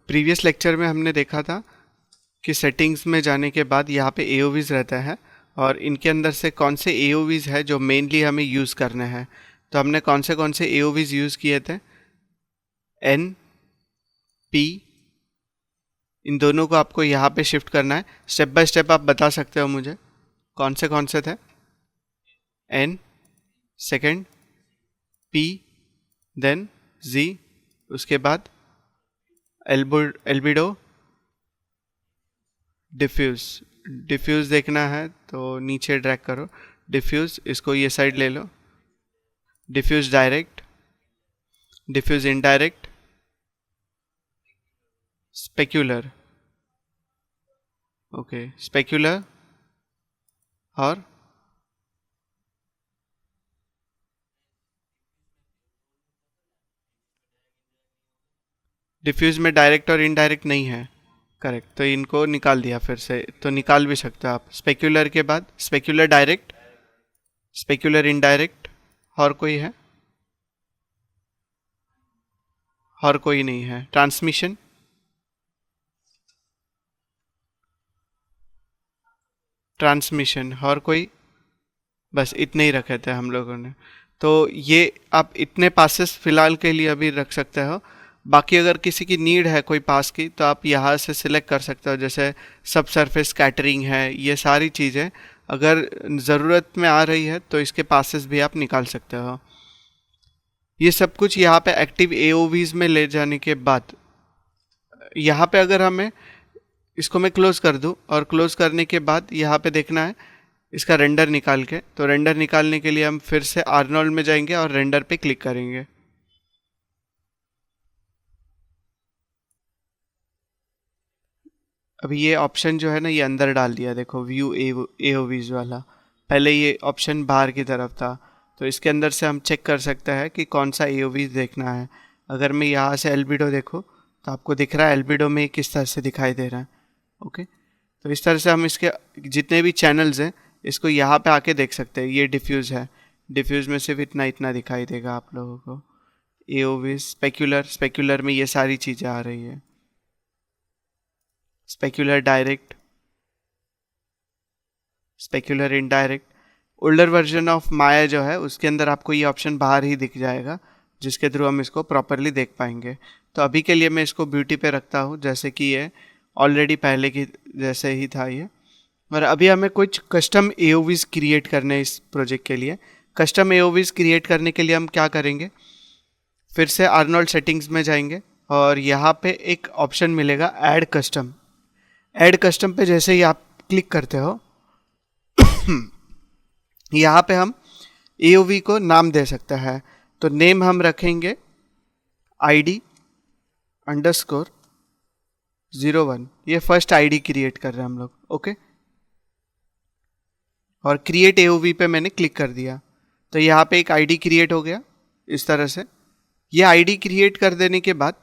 Previous lecture में हमने देखा था कि सेटिंग्स में जाने के बाद यहाँ पे AOVs रहता है और इनके अंदर से कौन से AOVs है जो मेनली हमें यूज़ करने हैं। तो हमने कौन से AOVs यूज़ किए थे, N, P, इन दोनों को आपको यहाँ पे शिफ्ट करना है। स्टेप बाय स्टेप आप बता सकते हो मुझे कौन से थे। N, second, P, then Z, उसके बाद एल्बिडो, डिफ्यूज़ देखना है तो नीचे ड्रैग करो, डिफ्यूज़, इसको ये साइड ले लो, diffuse direct, diffuse indirect, specular, okay, specular और डिफ्यूज़ में डायरेक्ट और इनडायरेक्ट नहीं है, करेक्ट, तो इनको निकाल दिया फिर से, तो निकाल भी सकते हो आप। स्पेक्युलर के बाद स्पेक्युलर डायरेक्ट, स्पेक्युलर इनडायरेक्ट, और कोई है? और कोई नहीं है। ट्रांसमिशन, और कोई? बस इतने ही रखे थे हम लोगों ने। तो ये आप इतने पासेस फिलहाल के लिए अभी रख सकते हो। बाकी अगर किसी की नीड है कोई पास की तो आप यहाँ से सिलेक्ट कर सकते हो, जैसे सब सरफेस कैटरिंग है, ये सारी चीज़ें अगर ज़रूरत में आ रही है तो इसके पासेस भी आप निकाल सकते हो। ये सब कुछ यहाँ पे एक्टिव AOVs में ले जाने के बाद यहाँ पे अगर हमें इसको मैं क्लोज कर दूँ और क्लोज करने के बाद यहाँ पे देखना है इसका रेंडर निकाल के, तो रेंडर निकालने के लिए हम फिर से आर्नोल्ड में जाएंगे और रेंडर पे क्लिक करेंगे। अभी ये ऑप्शन जो है ना ये अंदर डाल दिया, देखो व्यू AOVs वाला, पहले ये ऑप्शन बाहर की तरफ था, तो इसके अंदर से हम चेक कर सकते हैं कि कौन सा AOVs देखना है। अगर मैं यहाँ से एल्बिडो देखूँ तो आपको दिख रहा है एल्बिडो में किस तरह से दिखाई दे रहा है। ओके, तो इस तरह से हम इसके जितने भी चैनल्स हैं इसको यहाँ पे आके देख सकते हैं। ये डिफ्यूज़ है, डिफ्यूज़ में सिर्फ इतना दिखाई देगा आप लोगों को। AOVs, स्पेक्युलर में ये सारी चीज़ें आ रही है, specular direct, specular indirect. Older version of Maya जो है उसके अंदर आपको ये ऑप्शन बाहर ही दिख जाएगा, जिसके थ्रू हम इसको प्रॉपरली देख पाएंगे। तो अभी के लिए मैं इसको ब्यूटी पे रखता हूँ, जैसे कि ये ऑलरेडी पहले की जैसे ही था ये। और अभी हमें कुछ कस्टम AOVs क्रिएट करने हैं इस प्रोजेक्ट के लिए। कस्टम AOVs क्रिएट करने के लिए हम क्या करेंगे, फिर से आर्नोल्ड सेटिंग्स में जाएंगे और यहाँ पे एक ऑप्शन मिलेगा ऐड कस्टम। ऐड कस्टम पे जैसे ही आप क्लिक करते हो यहाँ पे हम AOV को नाम दे सकते हैं। तो नेम हम रखेंगे ID_01, ये फर्स्ट ID क्रिएट कर रहे हैं हम लोग। ओके, और क्रिएट AOV पे मैंने क्लिक कर दिया, तो यहाँ पे एक ID क्रिएट हो गया इस तरह से। ये ID क्रिएट कर देने के बाद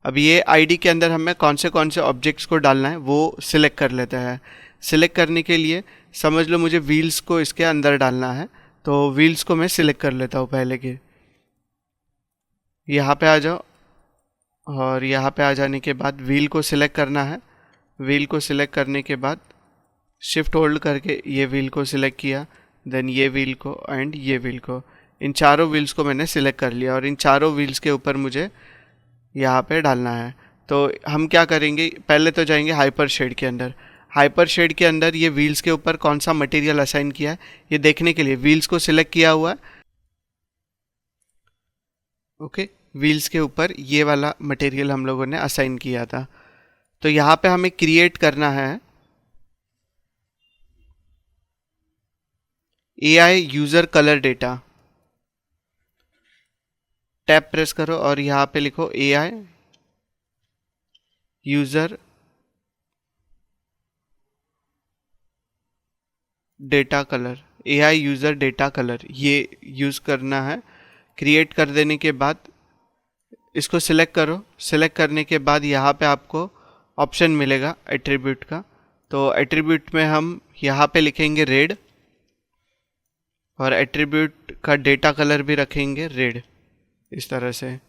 अब ये ID के अंदर हमें कौन से ऑब्जेक्ट्स को डालना है वो सिलेक्ट कर लेते हैं। सिलेक्ट करने के लिए समझ लो मुझे व्हील्स को इसके अंदर डालना है, तो व्हील्स को मैं सिलेक्ट कर लेता हूँ पहले के। यहाँ पे आ जाओ और यहाँ पे आ जाने के बाद व्हील को सिलेक्ट करना है। व्हील को सिलेक्ट करने के बाद शिफ्ट होल्ड करके ये व्हील को सिलेक्ट किया, देन ये व्हील को एंड ये व्हील को, इन चारों व्हील्स को मैंने सिलेक्ट कर लिया और इन चारों व्हील्स के ऊपर मुझे यहाँ पे डालना है। तो हम क्या करेंगे, पहले तो जाएंगे हाइपर शेड के अंदर। हाइपर शेड के अंदर ये व्हील्स के ऊपर कौन सा मटेरियल असाइन किया है ये देखने के लिए व्हील्स को सिलेक्ट किया हुआ है। ओके, व्हील्स के ऊपर ये वाला मटेरियल हम लोगों ने असाइन किया था। तो यहाँ पे हमें क्रिएट करना है AI user colour data. Tab press करो और यहाँ पे लिखो AI user data colour, AI user data colour, ये यूज़ करना है। क्रिएट कर देने के बाद इसको सिलेक्ट करो। सिलेक्ट करने के बाद यहाँ पे आपको ऑप्शन मिलेगा एट्रीब्यूट का, तो एट्रीब्यूट में हम यहाँ पे लिखेंगे रेड और एट्रीब्यूट का डेटा कलर भी रखेंगे रेड, इस तरह से।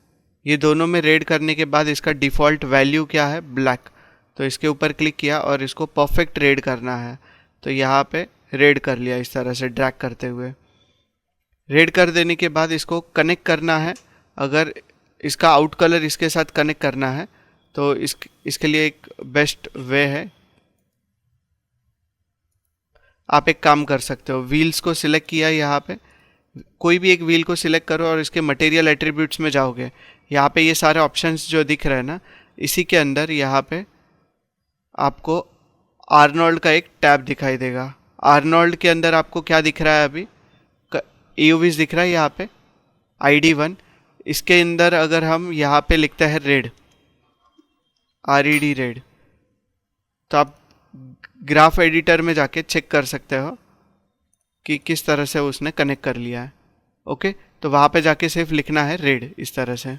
ये दोनों में रेड करने के बाद इसका डिफ़ॉल्ट वैल्यू क्या है, ब्लैक। तो इसके ऊपर क्लिक किया और इसको परफेक्ट रेड करना है, तो यहाँ पे रेड कर लिया इस तरह से ड्रैग करते हुए। रेड कर देने के बाद इसको कनेक्ट करना है। अगर इसका आउट कलर इसके साथ कनेक्ट करना है तो इसके लिए एक बेस्ट वे है, आप एक काम कर सकते हो, व्हील्स को सिलेक्ट किया, यहाँ पे कोई भी एक व्हील को सिलेक्ट करो और इसके मटेरियल एट्रीब्यूट्स में जाओगे। यहाँ पे ये सारे ऑप्शंस जो दिख रहे हैं ना, इसी के अंदर यहाँ पे आपको आर्नोल्ड का एक टैब दिखाई देगा। आर्नोल्ड के अंदर आपको क्या दिख रहा है, अभी AOVs दिख रहा है यहाँ पे ID1। इसके अंदर अगर हम यहाँ पे लिखते हैं रेड, RED रेड, तो आप ग्राफ एडिटर में जाके चेक कर सकते हो कि किस तरह से उसने कनेक्ट कर लिया है। ओके, तो वहाँ पे जाके सिर्फ लिखना है रेड इस तरह से।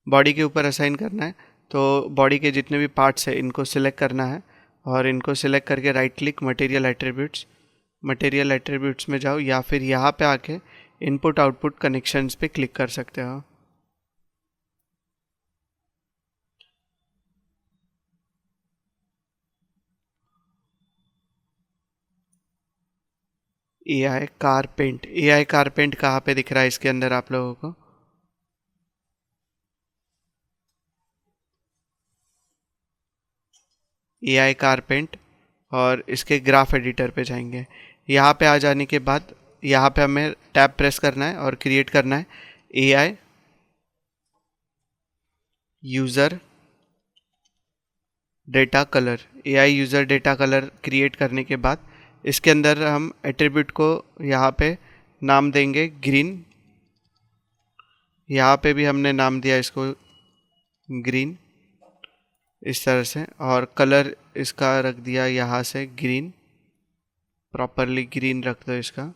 बॉडी के ऊपर असाइन करना है, तो बॉडी के जितने भी पार्ट्स हैं इनको सिलेक्ट करना है और इनको सिलेक्ट करके right click material attributes, material attributes में जाओ या फिर यहाँ पे आके इनपुट आउटपुट कनेक्शंस पे क्लिक कर सकते हो। AI कारपेंट, AI कारपेंट कहाँ पे दिख रहा है इसके अंदर आप लोगों को? AI कारपेंट और इसके ग्राफ एडिटर पे जाएंगे। यहाँ पे आ जाने के बाद यहाँ पे हमें टैब प्रेस करना है और क्रिएट करना है AI user data colour. AI user data colour create करने के बाद इसके अंदर हम एट्रीब्यूट को यहाँ पे नाम देंगे ग्रीन। यहाँ पे भी हमने नाम दिया इसको ग्रीन इस तरह से, और कलर इसका रख दिया यहाँ से ग्रीन, प्रॉपरली ग्रीन रख दो इसका।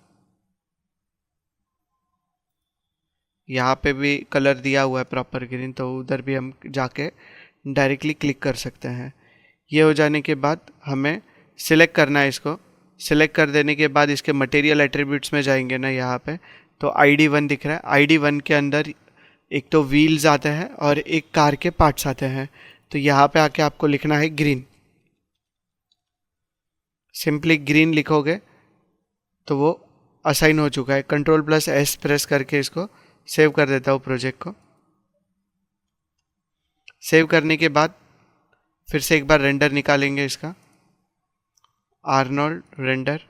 यहाँ पे भी कलर दिया हुआ है प्रॉपर ग्रीन, तो उधर भी हम जाके डायरेक्टली क्लिक कर सकते हैं। ये हो जाने के बाद हमें सिलेक्ट करना है इसको। सिलेक्ट कर देने के बाद इसके मटेरियल एट्रीब्यूट्स में जाएंगे ना, यहाँ पे तो ID1 दिख रहा है। ID1 के अंदर एक तो व्हील्स आते हैं और एक कार के पार्ट्स आते हैं, तो यहाँ पे आके आपको लिखना है ग्रीन। सिंपली ग्रीन लिखोगे तो वो असाइन हो चुका है। Ctrl+S प्रेस करके इसको सेव कर देता हूँ प्रोजेक्ट को। सेव करने के बाद फिर से एक बार रेंडर निकालेंगे इसका, आर्नोल्ड रेंडर।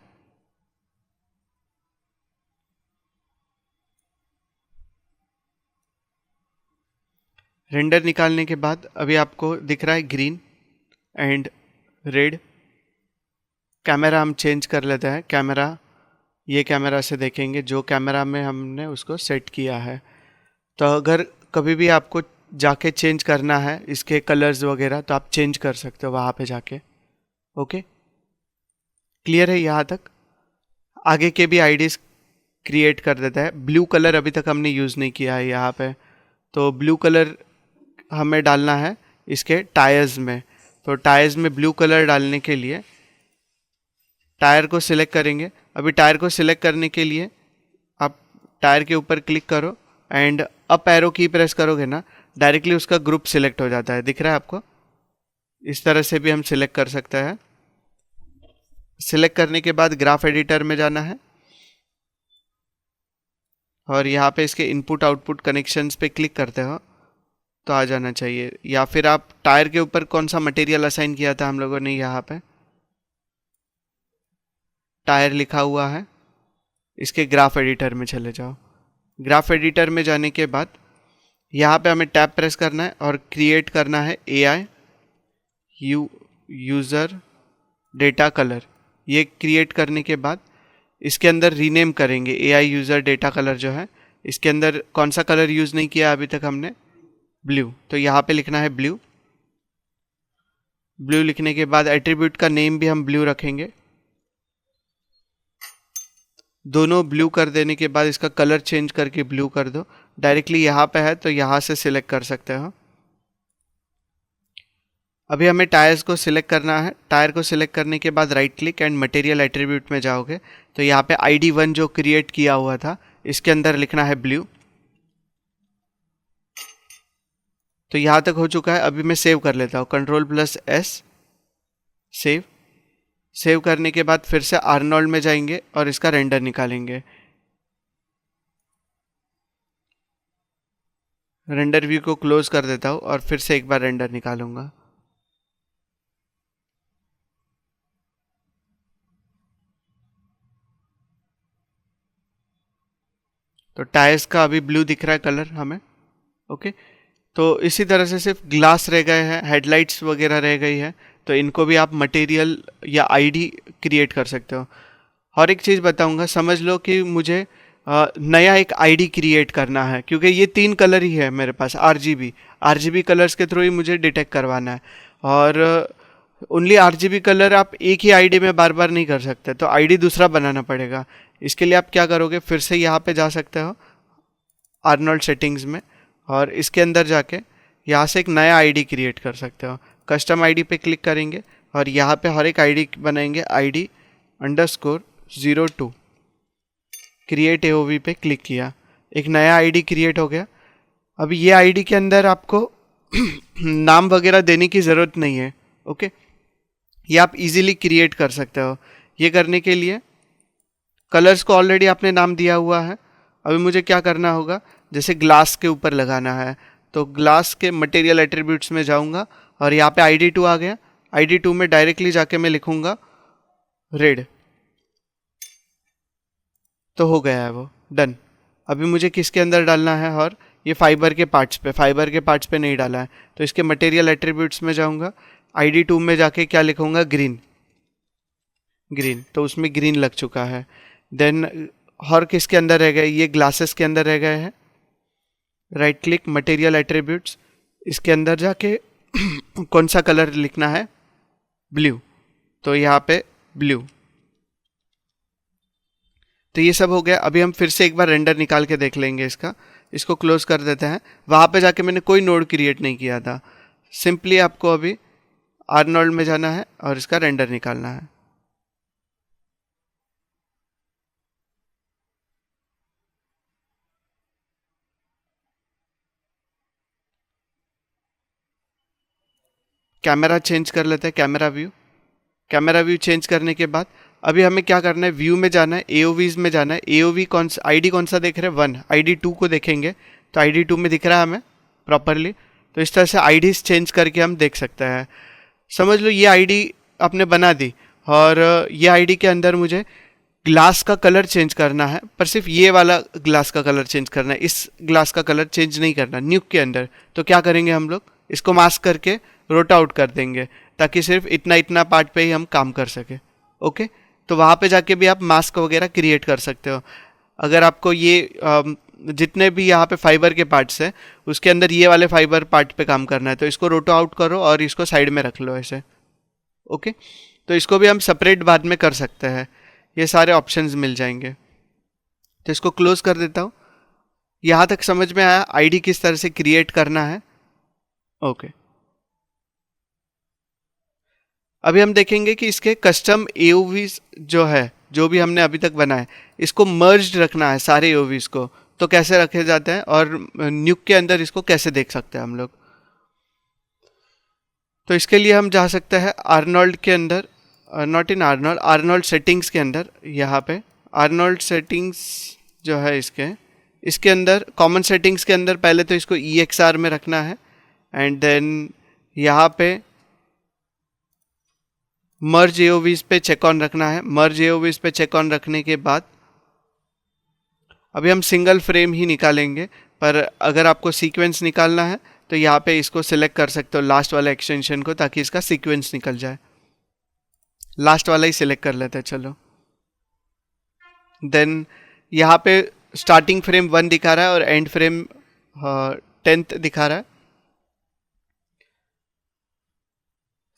रेंडर निकालने के बाद अभी आपको दिख रहा है ग्रीन एंड रेड। कैमरा हम चेंज कर लेते हैं। कैमरा, ये कैमरा से देखेंगे जो कैमरा में हमने उसको सेट किया है। तो अगर कभी भी आपको जाके चेंज करना है इसके कलर्स वगैरह, तो आप चेंज कर सकते हो वहाँ पे जाके। ओके, क्लियर है यहाँ तक? आगे के भी आईडीज क्रिएट कर देता है। ब्लू कलर अभी तक हमने यूज़ नहीं किया है यहाँ पे, तो ब्लू कलर हमें डालना है इसके टायर्स में। तो टायर्स में ब्लू कलर डालने के लिए टायर को सिलेक्ट करेंगे। अभी टायर को सिलेक्ट करने के लिए आप टायर के ऊपर क्लिक करो एंड अप एरो की प्रेस करोगे ना, डायरेक्टली उसका ग्रुप सिलेक्ट हो जाता है। दिख रहा है आपको? इस तरह से भी हम सिलेक्ट कर सकते हैं। सिलेक्ट करने के बाद ग्राफ एडिटर में जाना है और यहाँ पे इसके इनपुट आउटपुट कनेक्शंस पे क्लिक करते हो तो आ जाना चाहिए। या फिर आप टायर के ऊपर कौन सा मटेरियल असाइन किया था हम लोगों ने, यहाँ पे टायर लिखा हुआ है, इसके ग्राफ एडिटर में चले जाओ। ग्राफ एडिटर में जाने के बाद यहाँ पे हमें टैब प्रेस करना है और क्रिएट करना है AI यूज़र डेटा कलर। ये क्रिएट करने के बाद इसके अंदर रीनेम करेंगे AI यूज़र डेटा कलर जो है, इसके अंदर कौन सा कलर यूज़ नहीं किया अभी तक हमने, ब्लू। तो यहाँ पे लिखना है ब्लू। ब्लू लिखने के बाद एट्रीब्यूट का नेम भी हम ब्लू रखेंगे। दोनों ब्लू कर देने के बाद इसका कलर चेंज करके ब्लू कर दो। डायरेक्टली यहाँ पे है तो यहाँ से सिलेक्ट कर सकते हो। अभी हमें टायर्स को सिलेक्ट करना है। टायर को सिलेक्ट करने के बाद right click and material attribute में जाओगे तो यहाँ पे ID1 जो क्रिएट किया हुआ था इसके अंदर लिखना है ब्लू। तो यहाँ तक हो चुका है। अभी मैं सेव कर लेता हूँ, Ctrl+S, सेव। सेव करने के बाद फिर से आर्नोल्ड में जाएंगे और इसका रेंडर निकालेंगे। रेंडर व्यू को क्लोज कर देता हूँ और फिर से एक बार रेंडर निकालूंगा। तो टायर्स का अभी ब्लू दिख रहा है कलर हमें। ओके, तो इसी तरह से सिर्फ ग्लास रह गए हैं, हेडलाइट्स वगैरह रह गई है, तो इनको भी आप मटेरियल या आईडी क्रिएट कर सकते हो। और एक चीज़ बताऊंगा, समझ लो कि मुझे नया एक आईडी क्रिएट करना है, क्योंकि ये 3 कलर ही है मेरे पास, आरजीबी कलर्स के थ्रू ही मुझे डिटेक्ट करवाना है। और ओनली आरजीबी कलर आप एक ही आईडी में बार बार नहीं कर सकते, तो आईडी दूसरा बनाना पड़ेगा। इसके लिए आप क्या करोगे, फिर से यहाँ पे जा सकते हो आर्नोल्ड सेटिंग्स में, और इसके अंदर जाके यहाँ से एक नया आईडी क्रिएट कर सकते हो। कस्टम आईडी पे क्लिक करेंगे और यहाँ पे हर एक आईडी बनाएंगे, ID_02, क्रिएट AOV पे क्लिक किया, एक नया आईडी क्रिएट हो गया। अभी ये आईडी के अंदर आपको नाम वगैरह देने की ज़रूरत नहीं है। ओके, ये आप इजीली क्रिएट कर सकते हो। ये करने के लिए कलर्स को ऑलरेडी आपने नाम दिया हुआ है। अभी मुझे क्या करना होगा, जैसे ग्लास के ऊपर लगाना है, तो ग्लास के मटेरियल एट्रीब्यूट्स में जाऊंगा और यहाँ पे ID2 आ गया। ID2 में डायरेक्टली जाके मैं लिखूंगा रेड, तो हो गया है वो डन। अभी मुझे किसके अंदर डालना है, और ये फाइबर के पार्ट्स पे नहीं डाला है, तो इसके मटेरियल एट्रीब्यूट्स में जाऊंगा, ID2 में जाके क्या लिखूंगा, ग्रीन, तो उसमें ग्रीन लग चुका है। देन और किसके अंदर रह गए, ये ग्लासेस के अंदर रह गए हैं। राइट क्लिक, मटेरियल एट्रीब्यूट्स, इसके अंदर जाके कौन सा कलर लिखना है, ब्लू, तो यहाँ पे ब्लू। तो ये सब हो गया। अभी हम फिर से एक बार रेंडर निकाल के देख लेंगे इसको क्लोज कर देते हैं। वहाँ पे जाके मैंने कोई नोड क्रिएट नहीं किया था, सिंपली आपको अभी आर्नोल्ड में जाना है और इसका रेंडर निकालना है। कैमरा चेंज कर लेते हैं, कैमरा व्यू चेंज करने के बाद अभी हमें क्या करना है, व्यू में जाना है, AOVs में जाना है। AOV कौन सा, आईडी कौन सा देख रहे हैं, 1, ID2 को देखेंगे, तो ID2 में दिख रहा है हमें प्रॉपरली। तो इस तरह से आईडीज चेंज करके हम देख सकते हैं। समझ लो ये आईडी आपने बना दी, और ये आईडी के अंदर मुझे ग्लास का कलर चेंज करना है, पर सिर्फ ये वाला ग्लास का कलर चेंज करना है, इस ग्लास का कलर चेंज नहीं करना न्यूक के अंदर। तो क्या करेंगे हम लोग, इसको मास्क करके रोट आउट कर देंगे, ताकि सिर्फ इतना पार्ट पे ही हम काम कर सके। ओके, तो वहाँ पे जाके भी आप मास्क वगैरह क्रिएट कर सकते हो। अगर आपको ये जितने भी यहाँ पे फाइबर के पार्ट्स हैं, उसके अंदर ये वाले फाइबर पार्ट पे काम करना है, तो इसको रोटो आउट करो और इसको साइड में रख लो ऐसे। ओके, तो इसको भी हम सेपरेट बाद में कर सकते हैं, ये सारे ऑप्शंस मिल जाएंगे। तो इसको क्लोज कर देता हूँ। यहाँ तक समझ में आया आईडी किस तरह से क्रिएट करना है। ओके, अभी हम देखेंगे कि इसके कस्टम AOVs जो है, जो भी हमने अभी तक बनाए, इसको मर्ज्ड रखना है सारे AOVs को। तो कैसे रखे जाते हैं और न्यूक के अंदर इसको कैसे देख सकते हैं हम लोग। तो इसके लिए हम जा सकते हैं आर्नोल्ड के अंदर, not in Arnold, Arnold settings के अंदर। यहाँ पे आर्नोल्ड सेटिंग्स जो है इसके अंदर कॉमन सेटिंग्स के अंदर पहले तो इसको EXR में रखना है, एंड देन यहाँ पे मर्ज AOVs पे चेक ऑन रखना है। मर्ज AOVs पे चेक ऑन रखने के बाद अभी हम सिंगल फ्रेम ही निकालेंगे, पर अगर आपको सीक्वेंस निकालना है तो यहाँ पे इसको सिलेक्ट कर सकते हो, लास्ट वाला एक्सटेंशन को, ताकि इसका सीक्वेंस निकल जाए। लास्ट वाला ही सिलेक्ट कर लेते हैं, चलो। देन यहाँ पे स्टार्टिंग फ्रेम 1 दिखा रहा है और एंड फ्रेम 10th दिखा रहा है।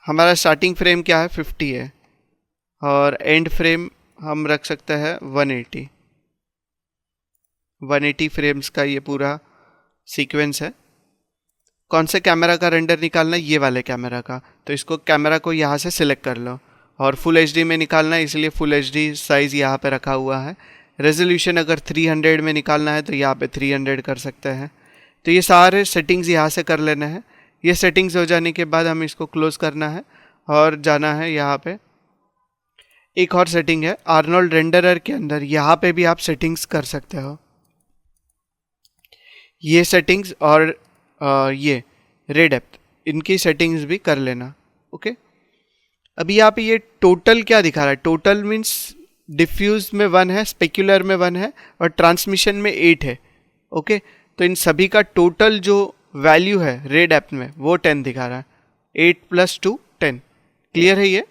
हमारा स्टार्टिंग फ्रेम क्या है, 50 है, और एंड फ्रेम हम रख सकते हैं 180 फ्रेम्स का ये पूरा सीक्वेंस है। कौन से कैमरा का रेंडर निकालना है, ये वाले कैमरा का, तो इसको कैमरा को यहाँ से सिलेक्ट कर लो, और फुल HD में निकालना है, इसलिए फुल HD साइज़ यहाँ पे रखा हुआ है। रेजोल्यूशन अगर 300 में निकालना है तो यहाँ पे 300 कर सकते हैं। तो ये सारे सेटिंग्स यहाँ से कर लेना है। ये सेटिंग्स हो जाने के बाद हमें इसको क्लोज करना है और जाना है यहाँ पे। एक और सेटिंग है आर्नोल्ड रेंडरर के अंदर, यहाँ पे भी आप सेटिंग्स कर सकते हो। ये सेटिंग्स और ये रे डेप्थ, इनकी सेटिंग्स भी कर लेना। ओके, अभी यहाँ पे ये टोटल क्या दिखा रहा है? टोटल मीन्स डिफ्यूज में 1 है, स्पेक्युलर में 1 है और ट्रांसमिशन में 8 है। ओके, तो इन सभी का टोटल जो वैल्यू है रे डेप्थ में वो 10 दिखा रहा है। 8 + 2 10। क्लियर है? ये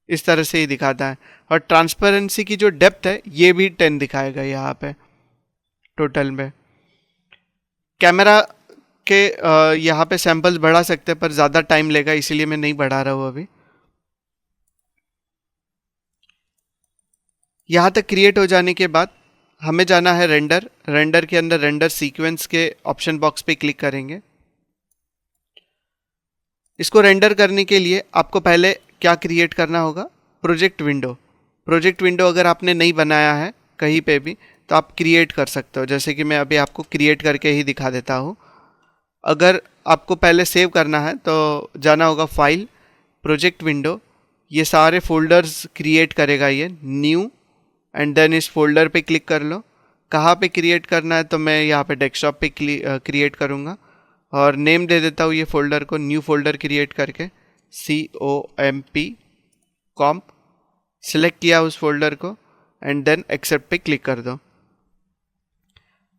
इस तरह से ही दिखाता है। और ट्रांसपेरेंसी की जो डेप्थ है ये भी 10 दिखाएगा यहाँ पे टोटल में। कैमरा के यहाँ पे सैंपल्स बढ़ा सकते हैं पर ज़्यादा टाइम लेगा, इसीलिए मैं नहीं बढ़ा रहा हूँ अभी। यहाँ तक क्रिएट हो जाने के बाद हमें जाना है रेंडर। रेंडर के अंदर रेंडर सीक्वेंस के ऑप्शन बॉक्स पे क्लिक करेंगे। इसको रेंडर करने के लिए आपको पहले क्या क्रिएट करना होगा? Project window. प्रोजेक्ट विंडो अगर आपने नहीं बनाया है कहीं पे भी तो आप क्रिएट कर सकते हो, जैसे कि मैं अभी आपको क्रिएट करके ही दिखा देता हूँ। अगर आपको पहले सेव करना है तो जाना होगा फाइल, प्रोजेक्ट विंडो, ये सारे फोल्डर्स क्रिएट करेगा ये, न्यू, एंड देन इस फोल्डर पे क्लिक कर लो। कहाँ पे क्रिएट करना है? तो मैं यहाँ पे डेस्कटॉप पे क्रिएट करूँगा और नेम दे देता हूँ ये फोल्डर को, न्यू फोल्डर क्रिएट करके COMP कॉम्प। सिलेक्ट किया उस फोल्डर को एंड देन एक्सेप्ट पे क्लिक कर दो।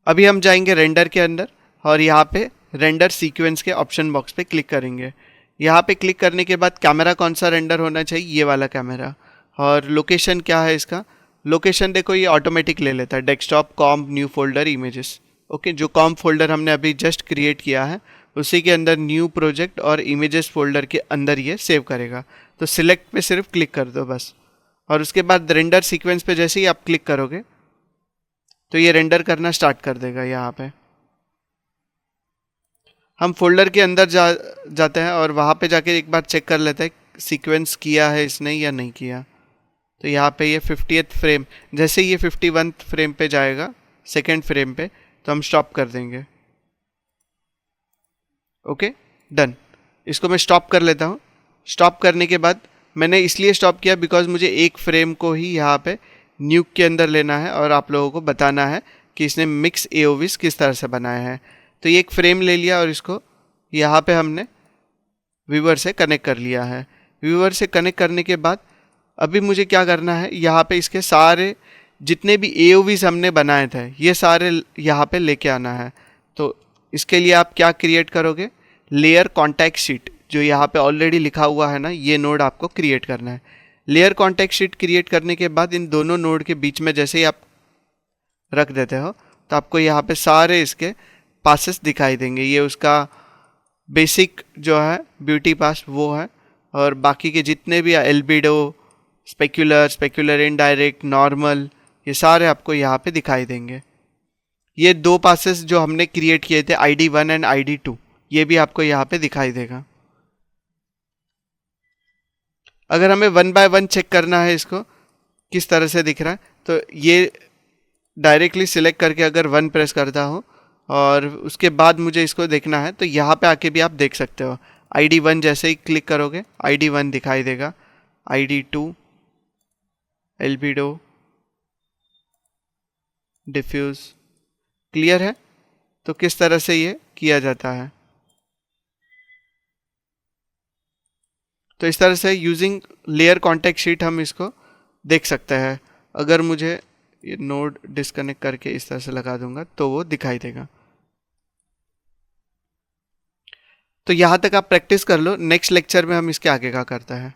अभी हम जाएंगे रेंडर के अंदर और यहाँ पे रेंडर सीक्वेंस के ऑप्शन बॉक्स पे क्लिक करेंगे। यहाँ पे क्लिक करने के बाद कैमरा कौन सा रेंडर होना चाहिए? ये वाला कैमरा। और लोकेशन क्या है इसका? लोकेशन देखो ये ऑटोमेटिक ले लेता है, डेस्कटॉप, कॉम्प, न्यू फोल्डर, इमेजेस। ओके, जो कॉम्प फोल्डर हमने अभी जस्ट क्रिएट किया है उसी के अंदर न्यू प्रोजेक्ट और इमेजेस फोल्डर के अंदर ये सेव करेगा। तो सिलेक्ट पे सिर्फ क्लिक कर दो बस, और उसके बाद रेंडर सीक्वेंस पे जैसे ही आप क्लिक करोगे तो ये रेंडर करना स्टार्ट कर देगा। यहाँ पे हम फोल्डर के अंदर जाते हैं और वहाँ पे जाके एक बार चेक कर लेते हैं सीक्वेंस किया है इसने या नहीं किया। तो यहाँ पे ये 50th फ्रेम, जैसे ये 51 फ्रेम पे जाएगा, सेकेंड फ्रेम पे, तो हम स्टॉप कर देंगे। Okay, done. इसको मैं स्टॉप कर लेता हूँ। स्टॉप करने के बाद मैंने इसलिए स्टॉप किया बिकॉज मुझे एक फ्रेम को ही यहाँ पे न्यूक के अंदर लेना है और आप लोगों को बताना है कि इसने मिक्स AOVs किस तरह से बनाया है। तो ये एक फ्रेम ले लिया और इसको यहाँ पे हमने व्यूअर से कनेक्ट कर लिया है। व्यूअर से कनेक्ट करने के बाद अभी मुझे क्या करना है, यहाँ पे इसके सारे जितने भी AOVs हमने बनाए थे ये सारे यहाँ पे लेके आना है। तो इसके लिए आप क्या क्रिएट करोगे? लेयर कॉन्टैक्ट शीट, जो यहाँ पे ऑलरेडी लिखा हुआ है ना, ये नोड आपको क्रिएट करना है। लेयर कॉन्टैक्ट शीट क्रिएट करने के बाद इन दोनों नोड के बीच में जैसे ही आप रख देते हो तो आपको यहाँ पे सारे इसके पासेस दिखाई देंगे। ये उसका बेसिक जो है ब्यूटी पास वो है, और बाकी के जितने भी एल्बिडो, स्पेक्युलर, इनडायरेक्ट, नॉर्मल, ये सारे आपको यहाँ पे दिखाई देंगे। ये 2 पासेस जो हमने क्रिएट किए थे ID1 एंड ID2, ये भी आपको यहाँ पे दिखाई देगा। अगर हमें 1 बाय 1 चेक करना है इसको किस तरह से दिख रहा है, तो ये डायरेक्टली सिलेक्ट करके अगर 1 प्रेस करता हूँ और उसके बाद मुझे इसको देखना है तो यहाँ पे आके भी आप देख सकते हो। ID1 जैसे ही क्लिक करोगे ID1 दिखाई देगा, ID2, एल्बिडो, डिफ्यूज। क्लियर है? तो किस तरह से ये किया जाता है। तो इस तरह से यूजिंग लेयर कॉन्टैक्ट शीट हम इसको देख सकते हैं। अगर मुझे ये नोड डिस्कनेक्ट करके इस तरह से लगा दूंगा तो वो दिखाई देगा। तो यहाँ तक आप प्रैक्टिस कर लो, नेक्स्ट लेक्चर में हम इसके आगे का करते हैं।